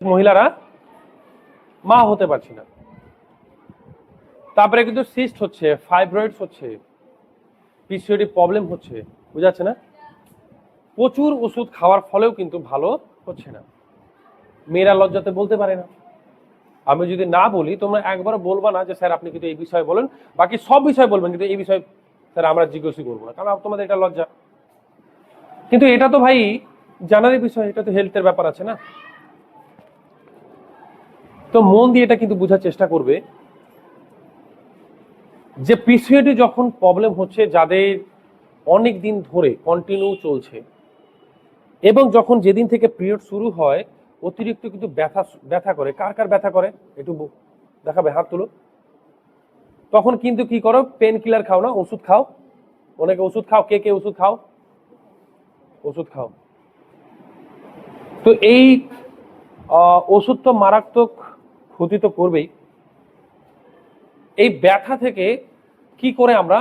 মহিলারা মা হতে পারছি না, তারপরে কিন্তু সিস্ট হচ্ছে, ফাইব্রয়েডস হচ্ছে, পিসিওডি প্রবলেম হচ্ছে, বুঝাচ্ছে না? প্রচুর ওষুধ খাওয়ার ফলেও কিন্তু ভালো হচ্ছে না। মেয়েরা লজ্জাতে বলতে পারে না। আমি যদি না বলি তোমরা একবার বলবা না যে স্যার আপনি কিন্তু এই বিষয়ে বলেন, বাকি সব বিষয় বলবেন কিন্তু এই বিষয়ে স্যার আমরা জিজ্ঞাসা করবো না, কারণ তোমাদের এটা লজ্জা। কিন্তু এটা তো ভাই জানারই বিষয়, এটা তো হেলথের ব্যাপার আছে না? তো মন দিয়ে এটা কিন্তু বোঝার চেষ্টা করবে যে পিসিওডি যখন প্রবলেম হচ্ছে, যাদের অনেক দিন ধরে কন্টিনিউ চলছে, এবং যখন যেদিন থেকে পিরিয়ড শুরু হয় অতিরিক্ত কিন্তু ব্যথা ব্যথা করে। কার কার ব্যথা করে একটু দেখাবে, হাত তুলো। তখন কিন্তু কি করো, পেন কিলার খাও না, ওষুধ খাও। অনেকে ওষুধ খাও, কে কে ওষুধ খাও? ওষুধ খাও। তো এই ওষুধ তো মারাত্মক ক্ষতি তো করবেই। এই ব্যথা থেকে কি করে আমরা,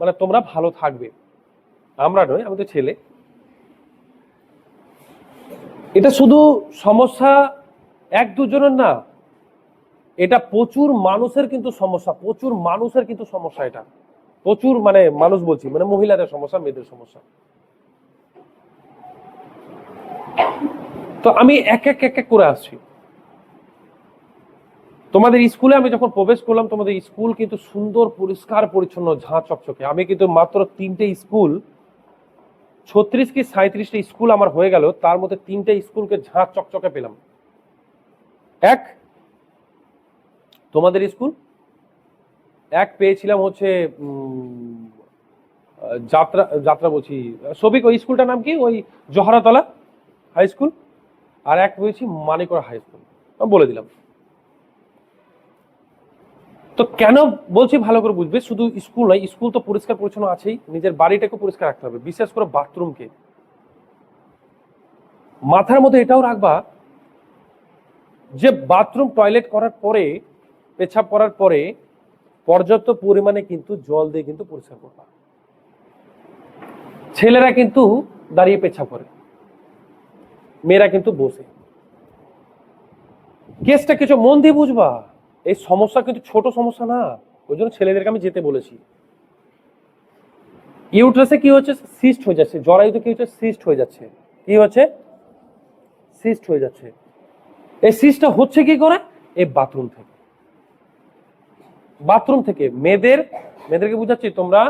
মানে তোমরা ভালো থাকবে? আমরা নয়, আমি তো ছেলে। এটা শুধু সমস্যা এক দুজনের না, এটা প্রচুর মানুষের কিন্তু সমস্যা, প্রচুর মানুষের কিন্তু সমস্যা। এটা প্রচুর মানে মানুষ বলছি, মানে মহিলাদের সমস্যা, মেয়েদের সমস্যা। তো আমি এক এক এক এক করে আসছি। তোমাদের স্কুলে আমি যখন প্রবেশ করলাম, তোমাদের স্কুল কিন্তু সুন্দর পরিষ্কার পরিচ্ছন্ন, ঝাঁ চকচকে। আমি কিন্তু মাত্র 3টে স্কুল, 36 কি 37টা স্কুল আমার হয়ে গেল, তার মধ্যে 3টে স্কুলকে ঝাঁ চকচকে পেলাম। এক, তোমাদের স্কুল। এক পেয়েছিলাম হচ্ছে যাত্রা যাত্রা বলছি, সবিক, ওই স্কুলটার নাম কি, ওই জহরাতলা হাই স্কুল। আর এক পেয়েছি মানিকড়া হাই স্কুল, বলে দিলাম। তো কেন বলছি ভালো করে বুঝবে, শুধু স্কুল নয়, স্কুল তো পরিষ্কার পরিচ্ছন্ন আছেই, নিজের বাড়িটাকে পরিষ্কার রাখতে হবে, বিশেষ করে বাথরুমকে। মাথার মধ্যে এটাও রাখবা যে বাথরুম টয়লেট করার পরে, পেছাব করার পরে পর্যাপ্ত পরিমাণে কিন্তু জল দিয়ে কিন্তু পরিষ্কার করবা। ছেলেরা কিন্তু দাঁড়িয়ে পেছাব করে, মেয়েরা কিন্তু বসে। কেসটা কিছু মন দিয়ে বুঝবা। এই সমস্যা কিন্তু ছোট সমস্যা না, ওই জন্য ছেলেদেরকে আমি যেতে বলেছি। ইউট্রাসে কি হচ্ছে, সিস্ট হয়ে যাচ্ছে। জরায়ুতে কি হচ্ছে, সিস্ট হয়ে যাচ্ছে। কি হচ্ছে, সিস্ট হয়ে যাচ্ছে। এই সিস্টটা হচ্ছে কি করে, এই বাথরুম থেকে। বাথরুম থেকে মেয়েদেরকে বুঝাচ্ছি, তোমরা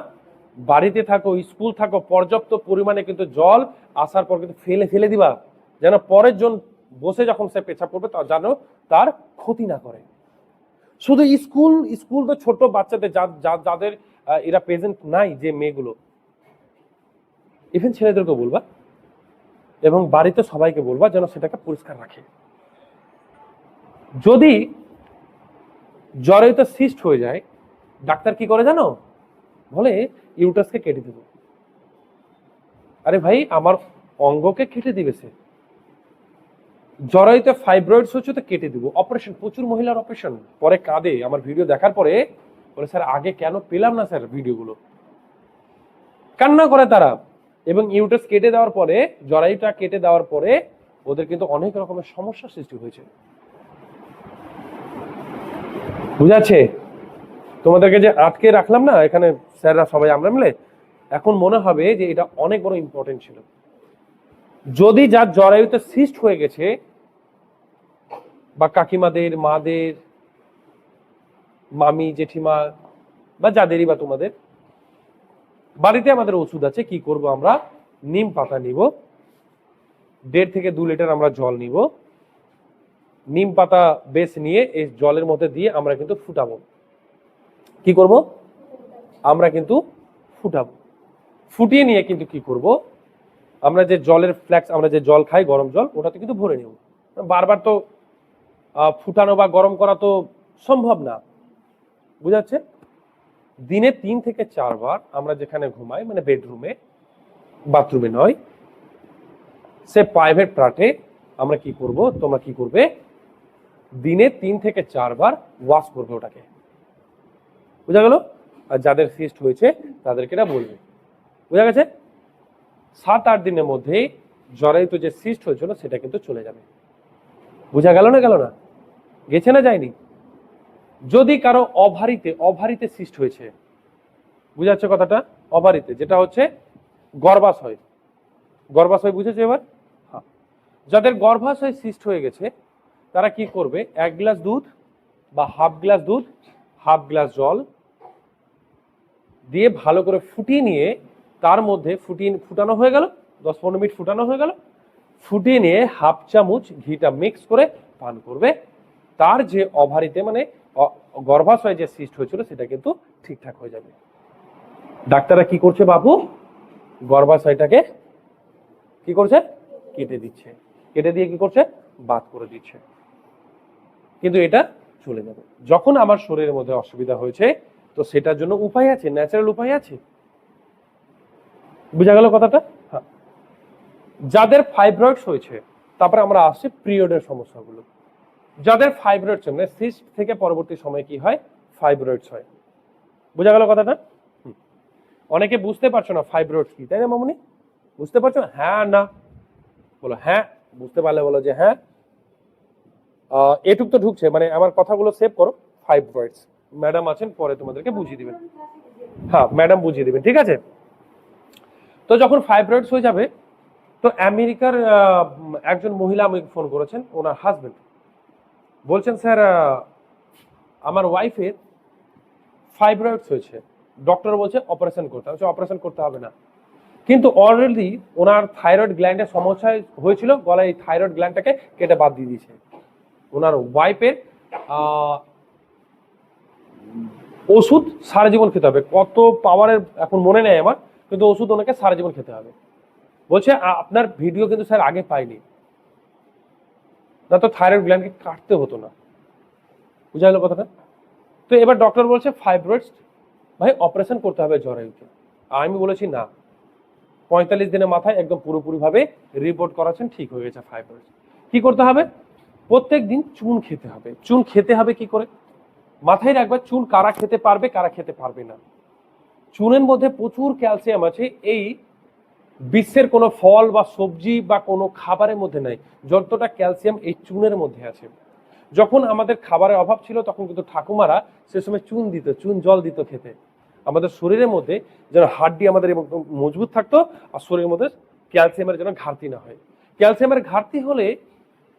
বাড়িতে থাকো, স্কুল থাকো, পর্যাপ্ত পরিমাণে কিন্তু জল আসার পর কিন্তু ফেলে ফেলে দিবা, যেন পরের জন বসে যখন সে পেছাব করবে তা যেন তার ক্ষতি না করে। শুধু স্কুল তো ছোট বাচ্চাদের, যাদের এরা প্রেজেন্ট নাই, যে মেয়েগুলো, ইভেন ছেলেদেরকে বলবা, এবং বাড়িতে সবাইকে বলবা যেন সেটাকে পরিষ্কার রাখে। যদি জরায়ুতে সিস্ট হয়ে যায়, ডাক্তার কি করে জানো, বলে ইউটাসকে কেটে দেবো। আরে ভাই, আমার অঙ্গকে কেটে দিবে সে। জরায়ুতে ফাইব্রয়েডস হচ্ছে তো কেটে দিব, অপারেশন। প্রচুর মহিলার অপারেশন পরে কাঁদে আমার ভিডিও দেখার পরে, বলে স্যার আগে কেন পেলাম না স্যার ভিডিওগুলো, কান্না করে তারা। এবং ইউটাস কেটে দেওয়ার পরে, জরায়ুটা কেটে দেওয়ার পরে ওদের কিন্তু অনেক রকমের সমস্যার সৃষ্টি হয়েছে। বুঝাচ্ছে? তোমাদেরকে যে আটকে রাখলাম না এখানে, স্যাররা সবাই আমরা মিলে, এখন মনে হবে যে এটা অনেক বড় ইম্পর্টেন্ট ছিল। যদি যার জরায়ুতে সিস্ট হয়ে গেছে, বা কাকিমাদের, মাদের, মামি, জেঠিমা, বা যাদেরই বা তোমাদের বাড়িতে, আমাদের ওষুধ আছে। কি করব আমরা, নিম পাতা নিব, 1.5 থেকে 2 লিটার আমরা জল নিব। নিম পাতা বেশ নিয়ে এই জলের মধ্যে দিয়ে আমরা কিন্তু ফুটাবো। কি করব, আমরা কিন্তু ফুটাবো। ফুটিয়ে নিয়ে কিন্তু কি করব, আমরা যে জলের ফ্ল্যাক্স, আমরা যে জল খাই গরম জল, ওটাতে কিন্তু ভরে নেব। বারবার তো ফুটানো বা গরম করা তো সম্ভব না, বুঝাচ্ছে? দিনে 3 থেকে 4 বার আমরা যেখানে ঘুমাই, মানে বেডরুমে, বাথরুমে নয়, সে প্রাইভেট ফ্ল্যাটে আমরা কি করব, তোমরা কি করবে, দিনে 3 থেকে 4 বার ওয়াশ করবে ওটাকে। বুঝা গেল? আর যাদের সিস্ট হয়েছে তাদেরকে এটা বলবে। বুঝা গেছে? 7-8 দিনের মধ্যে জরায়ুতে যে সিস্ট হয়েছিল সেটা কিন্তু চলে যাবে। বোঝা গেল না, গেল না? গেছে না যায়নি? যদি কারো অভারিতে সিস্ট হয়েছে, বুঝা যাচ্ছে কথাটা? অভারিতে যেটা হচ্ছে গর্ভাশয়, গর্ভাশয় বুঝেছো এবার? হ্যাঁ। যাদের গর্ভাশয় সিস্ট হয়ে গেছে তারা কি করবে, 1 গ্লাস দুধ বা হাফ গ্লাস দুধ, হাফ গ্লাস জল দিয়ে ভালো করে ফুটিয়ে নিয়ে তার মধ্যে ফুটানো হয়ে গেল, 10-15 মিনিট ফুটানো হয়ে গেল, ফুটিয়ে নিয়ে হাফ চামচ ঘিটা মিক্স করে পান করবে। তার যে অভারিতে মানে গর্ভাশয় যে সিস্ট হয়েছিল সেটা কিন্তু ঠিকঠাক হয়ে যাবে। ডাক্তাররা কি করছে বাবু, গর্ভাশয়টাকে কি করছে, কেটে দিচ্ছে, কেটে দিয়ে কি করছে, বাদ করে দিচ্ছে। কিন্তু এটা চলে যাবে। যখন আমার শরীরের মধ্যে অসুবিধা হয়েছে তো সেটার জন্য উপায় আছে, ন্যাচারাল উপায় আছে। বুঝা গেল কথাটা? হ্যাঁ। যাদের ফাইব্রয়েডস হয়েছে, তারপরে আমরা আসছি পিরিয়ডের সমস্যাগুলো। যাদের ফাইব্রয়েডস মানে সিস্ট থেকে পরবর্তী সময় কি হয়, ফাইব্রয়েডস হয়। বুঝা গেল কথাটা? অনেকে বুঝতে পারছো না ফাইব্রয়েডস কি, তাই না মামুনি? বুঝতে পারছো? হ্যাঁ না বলো হ্যাঁ, বুঝতে পারলে বলো যে হ্যাঁ। এটুক তো ঢুকছে, মানে আমার কথাগুলো সেভ করো। ফাইব্রয়েডস ম্যাডাম আছেন, পরে তোমাদেরকে বুঝিয়ে দিবেন। হ্যাঁ, ম্যাডাম বুঝিয়ে দিবেন, ঠিক আছে? তো যখন ফাইব্রয়েডস হয়ে যাবে, তো আমেরিকার একজন মহিলা আমাকে ফোন করেছেন, ওনার হাজবেন্ড বলছেন, স্যার আমার ওয়াইফের ফাইব্রয়েডস হয়েছে, ডক্টর বলছে অপারেশন করতে হবে। অপারেশন করতে হবে না, কিন্তু অলরেডি ওনার থাইরয়েড গ্ল্যান্ডের সমস্যা হয়েছিল, গলায় এই থাইরয়েড গ্ল্যান্ডটাকে কেটে বাদ দিয়ে দিয়েছে। ওনার ওয়াইফের ওষুধ সারা জীবন খেতে হবে, কত পাওয়ারের এখন মনে নেই আমার, কিন্তু ওষুধ ওনাকে সারা জীবন খেতে হবে। বলছে আপনার ভিডিও কিন্তু স্যার আগে পাইনি, না তো থাইরয়েড গ্ল্যান্ডকে কাটতে হতো না। বুঝা গেল কথাটা? তো এবার ডক্টর বলছে ফাইব্রয়েডস ভাই অপারেশন করতে হবে জরায়ুতে। আমি বলেছি না, 45 দিনের মাথায় একদম পুরোপুরি ভাবে রিপোর্ট করাচ্ছেন ঠিক হয়ে গেছে ফাইব্রয়েডস। কি করতে হবে, প্রত্যেক দিন চুন খেতে হবে। চুন খেতে হবে কি করে, মাথায় রাখবে, চুন কারা খেতে পারবে কারা খেতে পারবে না। চুনের মধ্যে প্রচুর ক্যালসিয়াম আছে, এই বিশ্বের কোনো ফল বা সবজি বা কোনো খাবারের মধ্যে নাই যতটা ক্যালসিয়াম এই চুনের মধ্যে আছে। যখন আমাদের খাবারের অভাব ছিল তখন কিন্তু ঠাকুমারা সে সময় চুন দিত, চুন জল দিত খেতে, আমাদের শরীরের মধ্যে যেন হাড্ডি আমাদের এবং মজবুত থাকতো, আর শরীরের মধ্যে ক্যালসিয়ামের যেন ঘাটতি না হয়। ক্যালসিয়ামের ঘাটতি হলে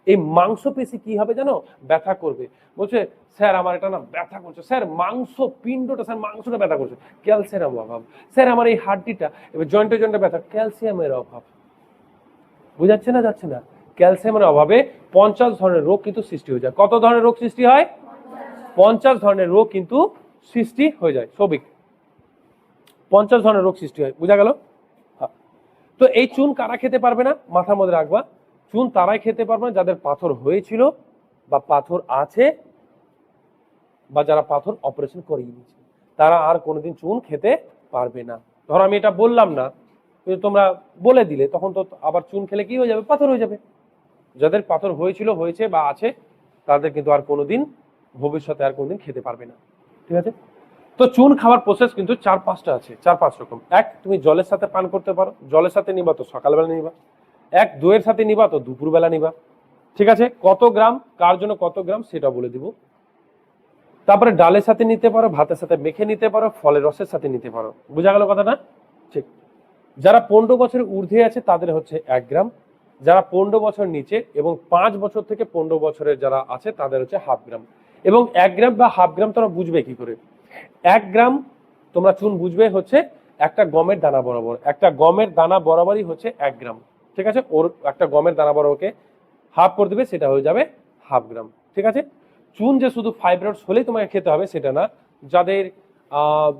এই মাংসপেশি কি হবে জানো, ব্যথা করবে। বলছে স্যার আমার এটা না ব্যথা করছে, স্যার মাংস পিণ্ডটা, স্যার মাংসটা ব্যথা করছে, ক্যালসিয়াম অভাব। স্যার আমার এই হাড্ডিটা, এবার জয়েন্টে জয়েন্টে ব্যথা, ক্যালসিয়ামের অভাব। বুঝাচ্ছে না যাচ্ছে না? ক্যালসিয়ামের অভাবে 50 ধরনের রোগ কিন্তু সৃষ্টি হয়ে যায়। কত ধরনের রোগ সৃষ্টি হয়? 50 ধরনের রোগ কিন্তু সৃষ্টি হয়ে যায়। সবিক 50 ধরনের রোগ সৃষ্টি হয়। বুঝা গেল? তো এই চুন কারা খেতে পারবে না, মাথার মধ্যে রাখবা, চুন তারাই খেতে পারবে না যাদের পাথর হয়েছিল বা পাথর আছে, বা যারা পাথর অপারেশন করিয়ে নিয়েছে, তারা আর কোনোদিন চুন খেতে পারবে না। ধরো আমি এটা বললাম না, কিন্তু তোমরা বলে দিলে, তখন তো আবার চুন খেলে কি হয়ে যাবে, পাথর হয়ে যাবে। যাদের পাথর হয়েছিল, হয়েছে বা আছে, তাদের কিন্তু আর কোনোদিন ভবিষ্যতে আর কোনোদিন খেতে পারবে না। ঠিক আছে? তো চুন খাওয়ার প্রসেস কিন্তু 4-5টা আছে, 4-5 রকম। এক, তুমি জলের সাথে পান করতে পারো, জলের সাথে নিবা তো সকালবেলা নিবা। এক, দইয়ের সাথে নিবা তো দুপুরবেলা নিবা। ঠিক আছে? কত গ্রাম, কার জন্য কত গ্রাম সেটা বলে দিব। তারপরে ডালের সাথে নিতে পারো, ভাতের সাথে মেখে নিতে পারো, ফলের রসের সাথে নিতে পারো। বোঝা গেল কথাটা? ঠিক। যারা 15 বছরের ঊর্ধ্বে আছে তাদের হচ্ছে 1 গ্রাম, যারা 15 বছর নিচে এবং 5 বছর থেকে 15 বছরের যারা আছে তাদের হচ্ছে হাফ গ্রাম। এবং 1 গ্রাম বা হাফ গ্রাম তোমরা বুঝবে কি করে? 1 গ্রাম তোমরা চুন বুঝবে হচ্ছে একটা গমের দানা বরাবর, একটা গমের দানা বরাবরই হচ্ছে 1 গ্রাম। ঠিক আছে? ওর একটা গমের দানা বরাবরকে হাফ করে দেবে, সেটা হয়ে যাবে হাফ গ্রাম। ঠিক আছে? চুন যে শুধু ফাইব্রয়েডস হলেই তোমাকে খেতে হবে সেটা না। যাদের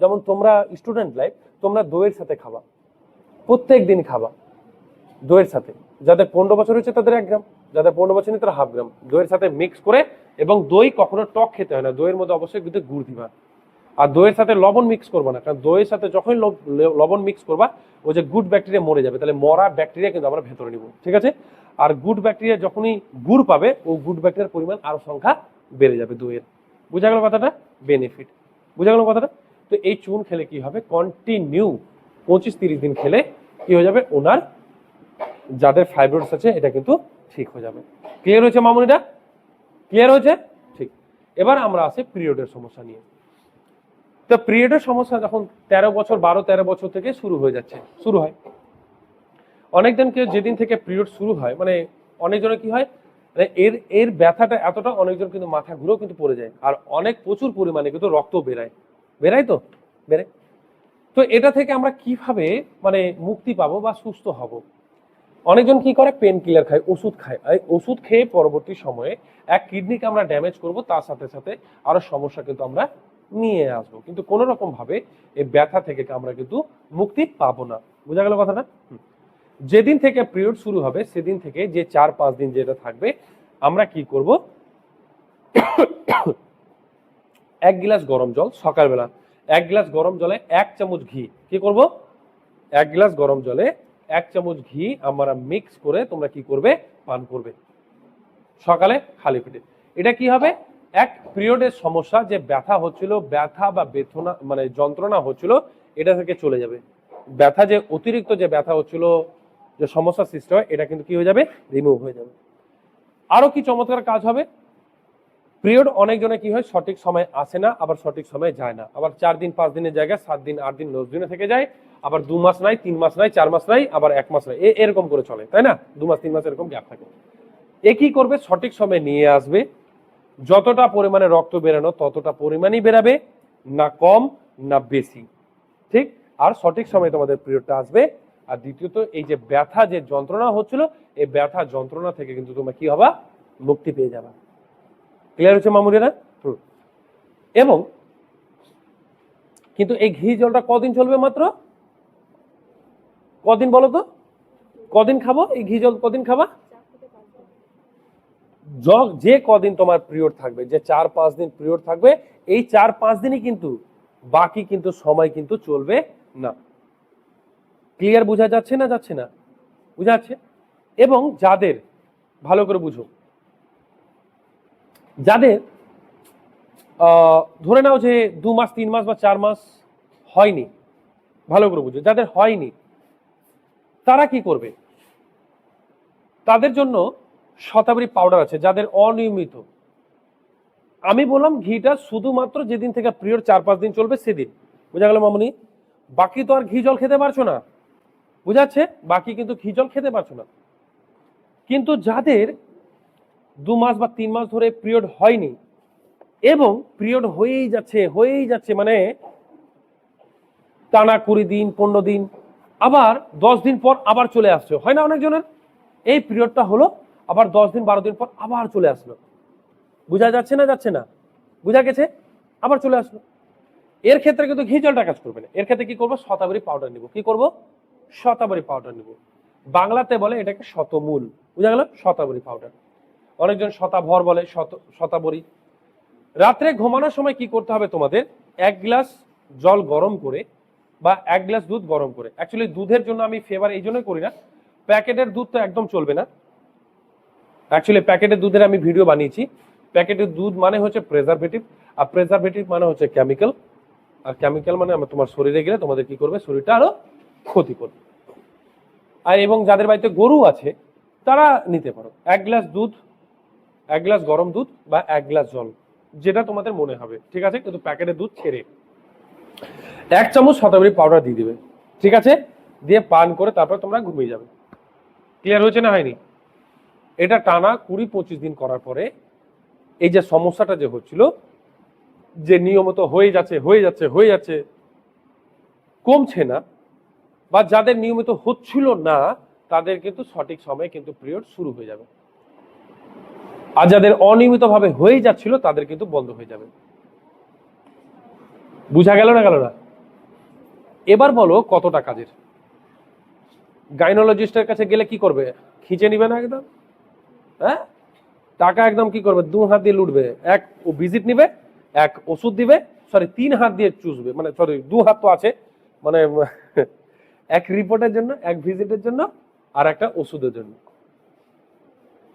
যেমন তোমরা স্টুডেন্ট লাইফ, তোমরা দইয়ের সাথে খাবা, প্রত্যেক দিন খাবা দইয়ের সাথে। যাদের 15 বছর হয়েছে তাদের 1 গ্রাম, যাদের 15 বছর নেই তারা হাফ গ্রাম দইয়ের সাথে মিক্স করে। এবং দই কখনো টক খেতে হয় না, দইয়ের মধ্যে অবশ্যই কিন্তু গুড় দিবা। আর দইয়ের সাথে লবণ মিক্স করবা না, কারণ দইয়ের সাথে যখনই লবণ মিক্স করবা ওই যে গুড ব্যাকটেরিয়া মরে যাবে, তাহলে মরা ব্যাকটেরিয়া কিন্তু আমরা ভেতরে নিব। ঠিক আছে? আর গুড ব্যাকটেরিয়া যখনই গুড় পাবে ও গুড ব্যাকটেরিয়ার পরিমাণ আরো সংখ্যা বেড়ে যাবে দইয়ের। বুঝা গেল কথাটা? বেনিফিট। বুঝা গেল কথাটা? তো এই চুন খেলে কি হবে, কন্টিনিউ 25-30 দিন খেলে কি হয়ে যাবে, ওনার যাদের ফাইব্রয়েডস আছে এটা কিন্তু ঠিক হয়ে যাবে। ক্লিয়ার হয়েছে মামুনিটা? ক্লিয়ার হয়েছে? ঠিক। এবার আমরা আসি পিরিয়ডের সমস্যা নিয়ে। তো পিরিয়ডের সমস্যা যখন 13 বছর থেকে শুরু হয়ে যাচ্ছে, শুরু হয় অনেকজনকে, যেদিন থেকে পিরিয়ড শুরু হয় মানে অনেকজনের কি হয়, মানে এর এর ব্যথাটা এতটা, অনেকজন কিন্তু মাথা ঘুরেও কিন্তু পড়ে যায়, আর অনেক প্রচুর পরিমাণে কিন্তু রক্ত বেরায়, বেরায় তো বেরায়। তো এটা থেকে আমরা কিভাবে মানে মুক্তি পাবো বা সুস্থ হব? অনেকজন কি করে, পেন কিলার খায়, ওষুধ খায়। এই ওষুধ খেয়ে পরবর্তী সময়ে এক কিডনিকে আমরা ড্যামেজ করব, তার সাথে সাথে আরো সমস্যা কিন্তু আমরা নিয়ে আসবো, কিন্তু কোনো রকম ভাবে এই ব্যথা থেকে আমরা কিন্তু মুক্তি পাবো না। বোঝা গেল কথাটা? যেদিন থেকে পিরিয়ড শুরু হবে সেদিন থেকে যে 4-5 দিন যেটা থাকবে, আমরা কি করব, 1 গ্লাস গরম জল সকালবেলা, 1 গ্লাস গরম জলে 1 চামচ ঘি, কি করব, 1 গ্লাস গরম জলে 1 চামচ ঘি আমরা মিক্স করে তোমরা কি করবে, পান করবে সকালে খালি পেটে। এটা কি হবে, এক পিরিয়ডের সমস্যা যে ব্যথা হচ্ছিল, ব্যথা বা বেদনা মানে যন্ত্রণা হচ্ছিল, এটা থেকে চলে যাবে। ব্যথা যে অতিরিক্ত যে ব্যথা হচ্ছিল, যে সমস্যা সৃষ্টি হয়, এটা কিন্তু কি হয়ে যাবে, রিমুভ হয়ে যাবে। আরো কি চমৎকার কাজ হবে, পিরিয়ড অনেকজনে কি হয়, সঠিক সময় আসে না, আবার সঠিক সময় যায় না, আবার 4 দিন 5 দিনের জায়গায় 7 দিন 8 দিন 10 দিনে থেকে যায়, আবার 2 মাস নাই, 3 মাস নাই, 4 মাস নাই, আবার 1 মাস নাই, এরকম করে চলে, তাই না? 2 মাস 3 মাস এরকম গ্যাপ থাকে। এ কি করবে, সঠিক সময় নিয়ে আসবে, যতটা পরিমাণে রক্ত বেরানো ততটা পরিমাণই বেরাবে, না কম না বেশি, ঠিক। আর সঠিক সময় তোমাদের পিরিয়ডটা আসবে। আর দ্বিতীয়ত, এই যে ব্যথা যে যন্ত্রণা হচ্ছিল, এই ব্যথা যন্ত্রণা থেকে কিন্তু তোমরা কি হবা, মুক্তি পেয়ে যাবা। ক্লিয়ার হচ্ছে মামুরিরা? এবং কিন্তু এই ঘি জলটা কদিন চলবে, মাত্র কদিন বলো তো, কদিন খাবো এই ঘি জল, কদিন খাবা, যে কদিন তোমার পিরিয়ড থাকবে, যে 4-5 দিন পিরিয়ড থাকবে, এই 4-5 দিনই কিন্তু, বাকি কিন্তু সময় কিন্তু চলবে না। ক্লিয়ার বোঝা যাচ্ছে না, যাচ্ছে না? বোঝা যাচ্ছে। এবং যাদের, ভালো করে বুঝো, যাদের ধরে নাও যে 2 মাস 3 মাস বা 4 মাস হয়নি, ভালো করে বুঝো, যাদের হয়নি তারা কি করবে, তাদের জন্য শতাবরী পাউডার আছে। যাদের অনিয়মিত, আমি বললাম ঘিটা শুধুমাত্র যেদিন থেকে পিরিয়ড 4-5 দিন চলবে সেদিন, বোঝা গেল মামুনি? বাকি তো আর ঘি জল খেতে পারছো না, বুঝাচ্ছে, বাকি কিন্তু ঘি জল খেতে পারছো না। কিন্তু যাদের 2 মাস বা 3 মাস ধরে পিরিয়ড হয়নি, এবং পিরিয়ড হয়েই যাচ্ছে মানে টানা 20 দিন 15 দিন, আবার 10 দিন পর আবার চলে আসছে, হয় না অনেকজনের? এই পিরিয়ডটা হলো, আবার 10 দিন 12 দিন পর আবার চলে আসলো, বোঝা যাচ্ছে না, যাচ্ছে না? বোঝা গেছে? আবার চলে আসলো। এর ক্ষেত্রে কিন্তু ঘি জলটা কাজ করবে না, এর ক্ষেত্রে কি করবো, শতাবরী পাউডার নিব। কি করব, শতাবরী পাউডার নিব। বাংলাতে বলে এটাকে শতমূল, বুঝা গেল, শতাবরী পাউডার। অনেকজন শতাভর বলে, শতাবরী। রাত্রে ঘুমানোর সময় কি করতে হবে তোমাদের, 1 গ্লাস জল গরম করে বা 1 গ্লাস দুধ গরম করে, অ্যাকচুয়ালি দুধের জন্য আমি ফেভার এই জন্যই করি না, প্যাকেটের দুধ তো একদম চলবে না। অ্যাকচুয়ালি প্যাকেটের দুধের আমি ভিডিও বানিয়েছি। প্যাকেটের দুধ মানে হচ্ছে প্রেজারভেটিভ, আর প্রেজারভেটিভ মানে হচ্ছে কেমিক্যাল, আর কেমিক্যাল মানে তোমার শরীরে গেলে তোমাদের কি করবে, শরীরটা আরো ক্ষতি করবে। আর এবং যাদের বাড়িতে গরু আছে তারা নিতে পারো 1 গ্লাস দুধ, 1 গ্লাস গরম দুধ বা 1 গ্লাস জল, যেটা তোমাদের মনে হবে, ঠিক আছে, কিন্তু প্যাকেটের দুধ ছেড়ে 1 চামচ শতাবরী পাউডার দিয়ে দিবে, ঠিক আছে, দিয়ে পান করে তারপর তোমরা ঘুমিয়ে যাবে। ক্লিয়ার হয়েছে না হয়নি? এটা টানা 20-25 দিন করার পরে এই যে সমস্যাটা যে হচ্ছিল, যে নিয়মিত হয়ে যাচ্ছে কমছে না, বা যাদের নিয়মিত হচ্ছিল না তাদের কিন্তু সঠিক সময়ে কিন্তু পিরিয়ড শুরু হয়ে যাবে, আর যাদের অনিয়মিত ভাবে হয়ে যাচ্ছিল তাদের কিন্তু বন্ধ হয়ে যাবে। বুঝা গেল না, গেল না? এবার বলো কতটা কাজের। গাইনোলজিস্টের কাছে গেলে কি করবে, খিঁচে নিবে না একদম, হ্যাঁ, টাকা একদম কি করবে, 2 হাত দিয়ে লুটবে। এক ও ভিজিট নিবে, এক ওষুধ দিবে, সরি 3 হাত দিয়ে চুষবে, মানে সরি 2 হাত তো আছে, মানে এক রিপোর্টের জন্য, এক ভিজিটের জন্য, আর একটা ওষুধের জন্য,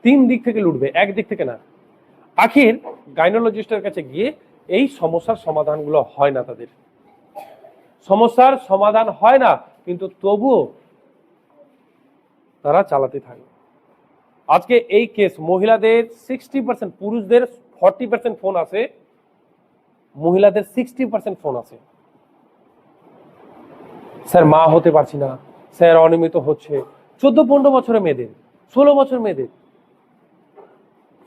3 দিক থেকে লুটবে, এক দিক থেকে না। আখির গাইনোলজিস্টের কাছে গিয়ে এই সমস্যার সমাধানগুলো হয় না, তাদের সমস্যার সমাধান হয় না, কিন্তু তবুও তারা চালাতে থাকে। আজকে এই কেস মহিলাদের 60%, পুরুষদের 40% ফোন আছে, মহিলাদের 60% ফোন আছে। স্যার মা হতে পারছি না, স্যার অনিয়মিত হচ্ছে। 14-15 বছরের মেয়েদের, 16 বছর মেয়েদের।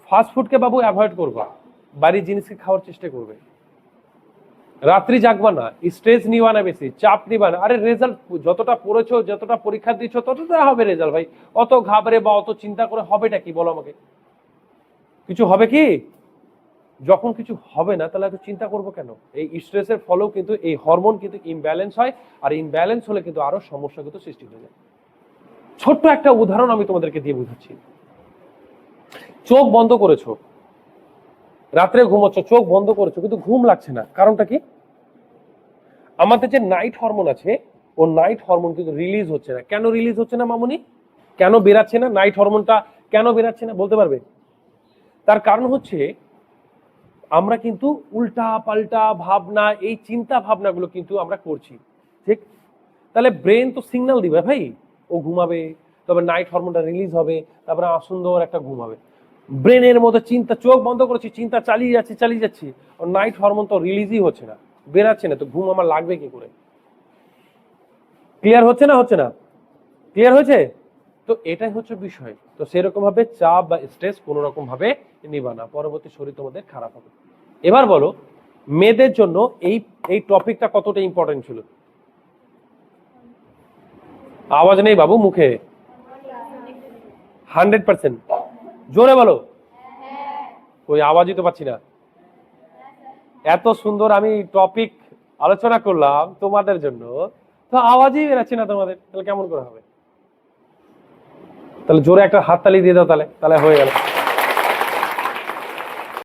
ফাস্ট ফুডকে বাবু অ্যাভয়েড করবা, বাড়ির জিনিসকে খাওয়ার চেষ্টা করবে। রাত্রি জাগবা না, স্ট্রেস নিবা না, বেশি চাপ নিবা না। আরে রেজাল্ট যতটা পড়েছো, যতটা পরীক্ষা দিচ্ছ, ততটা হবে রেজাল্ট ভাই। অত ঘাবড়ে বা অত চিন্তা করে হবেটা কি বলো আমাকে? কিছু হবে কি? যখন কিছু হবে না তাহলে এত চিন্তা করবো কেন? এই স্ট্রেসের ফলেও কিন্তু এই হরমোন কিন্তু ইমব্যালেন্স হয়, আর ইমব্যালেন্স হলে কিন্তু আরো সমস্যা কিন্তু সৃষ্টি হয়ে যায়। ছোট্ট একটা উদাহরণ আমি তোমাদেরকে দিয়ে বুঝাচ্ছি। চোখ বন্ধ করেছো, রাত্রে ঘুমোচ্ছ, চোখ বন্ধ করেছো, কিন্তু ঘুম লাগছে না, কারণটা কি? আমাদের যে নাইট হরমোন আছে, ও নাইট হরমোন কিন্তু রিলিজ হচ্ছে না। কেন রিলিজ হচ্ছে না মামুনি? কেন বেরাচ্ছে না নাইট হরমোনটা? কেন বেরাচ্ছে না বলতে পারবে? তার কারণ হচ্ছে আমরা কিন্তু উল্টা পাল্টা ভাবনা, এই চিন্তা ভাবনাগুলো কিন্তু আমরা করছি, ঠিক? তাহলে ব্রেন তো সিগন্যাল দিবে ভাই, ও ঘুমাবে, তবে নাইট হরমোনটা রিলিজ হবে, তারপরে সুন্দর একটা ঘুম হবে। ব্রেনের মধ্যে চিন্তা, চোখ বন্ধ করেছি, চিন্তা চালিয়ে যাচ্ছি, আর নাইট হরমোন তো রিলিজই হচ্ছে না, বেরাচ্ছে না, তো ঘুম আমার লাগবে কি করে? ক্লিয়ার হচ্ছে না? হচ্ছে না? ক্লিয়ার হয়েছে? তো এটাই হচ্ছে বিষয়। তো সেরকম ভাবে চাপ বা স্ট্রেস কোনো রকম ভাবে নিবা না, পরবর্তী শরীর তোমাদের খারাপ হবে। এবার বলো, মেয়েদের জন্য এই এই টপিকটা কতটা ইম্পর্টেন্ট ছিল? আওয়াজ নেই বাবু মুখে। 100%। জোরে বলো। ওই আওয়াজই তো পাচ্ছি না। এত সুন্দর আমি টপিক আলোচনা করলাম তোমাদের জন্য, তো আওয়াজই বেরাচ্ছে না তোমাদের, তাহলে কেমন করে হবে? তাহলে জোরে একটা হাততালি দিয়ে দাও, তাহলে তাহলে হয়ে গেল।